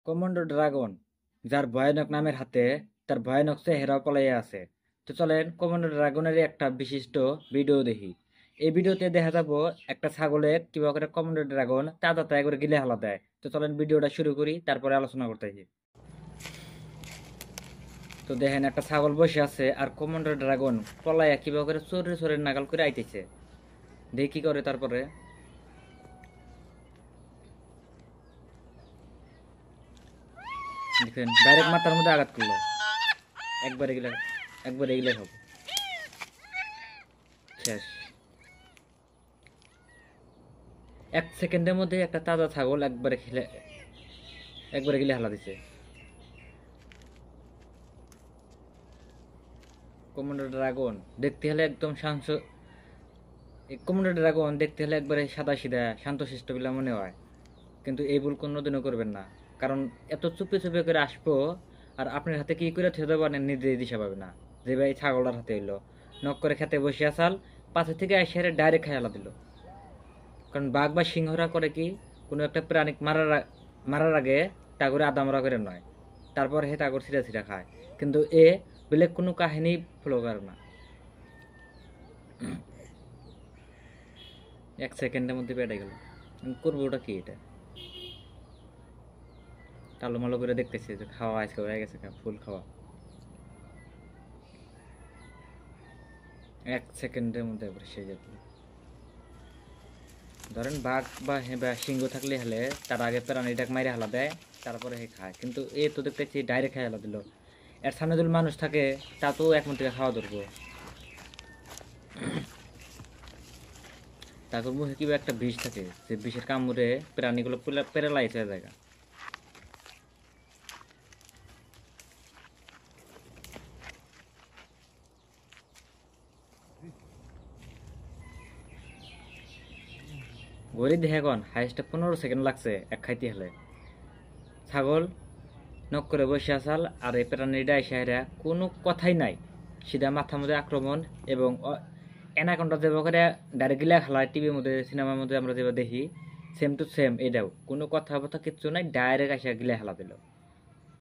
Commando dragon, যার ভয়ানক নামের হাতে তার ভয়ানক চেহারাও পলাইয়া আছে। তো চলেন কমান্ডো ড্রাগনের একটা বিশিষ্ট ভিডিও দেখি। এই ভিডিওতে দেখা যাবো একটা ছাগলের কিভাবে করে কমান্ডো ড্রাগন তাজা তাজা করে গিলে হালা দেয়। তো চলেন ভিডিওটা শুরু করি, তারপরে আলোচনা করতেছি। তো দেখেন একটা ছাগল বসে আছে আর কমান্ডো ড্রাগন পলাইয়া কিভাবে করে চোরে চোরে নাগাল করে আইতেছে। দেখি কি করে তারপরে। দেখেন ডাইরেক্ট মাথার মধ্যে আঘাত করলো। একবারে গিলে, একবারে গিলে হবে শেষ। 1 সেকেন্ডের মধ্যে একটা তাজা ছাগল একবারে গিলে হালা দিছে। কমান্ডো ড্রাগন দেখতে হলে একদম শান্ত, কমান্ডো ড্রাগন দেখতে হলে একবারে সাদা সিধা শান্তশিষ্ট বলে মনে হয়, কিন্তু এই ভুল কোনোদিনও করবেন না। কারণ এত চুপে চুপে করে আসবো আর আপনার হাতে কি করে থেতে পারেন নিজেই দিশা পাবে না। যে ভাই ছাগলটার হাতে হইলো নক করে খেতে বসে আসাল, পাশে থেকে এসে ডাইরেক্ট খাইলা দিল। কারণ বাঘ বা সিংহরা করে কি, কোনো একটা প্রাণী মারার আগে টাগরে আদামরা করে নয়, তারপর হে টাগর ছিঁড়া ছিঁড়া খায়। কিন্তু এ বেলেগ কোনো কাহিনী ফলো করে না। 1 সেকেন্ডের মধ্যে পেটে গেল। করবো ওটা কি, এটা টালোমালো করে দেখতেছি যে খাওয়া আজকে হয়ে গেছে, ফুল খাওয়া। 1 সেকেন্ডের মধ্যে একবার সে যাবে। ধরেন বাঘ বা সিংহ থাকলে হলে তার আগে প্রাণীটাকে মাইরে হালা দেয়, তারপরে হে খায়। কিন্তু এ তো দেখতেছি ডাইরেক্ট খাই হালা দিল। এর সামনে যদি মানুষ থাকে তা তো এক মিনিট থেকে খাওয়া ধরবো। তারপর মুখে কিবা একটা বিষ থাকে, যে বিষের কামড়ে প্রাণীগুলো প্যারালাইজ হয়ে যায়। গড়ি দেখে এখন হাইস্টে 15 সেকেন্ড লাগছে এক খাইতে হলে। ছাগল নক করে বসে আসাল আর এই প্রাণীটা এসে কোনো কথাই নাই, সিধা মাথার মধ্যে আক্রমণ। এবং অ্যানাকন্ডা যেভাবে করে ডাইরেক্ট গিলা খেলায় টিভির মধ্যে সিনেমার মধ্যে আমরা যেভাবে দেখি, সেম টু সেম এটাও কোনো কথাবার্তা কিচ্ছু নাই, ডাইরেক্ট এসে গিলা খেলা দিল।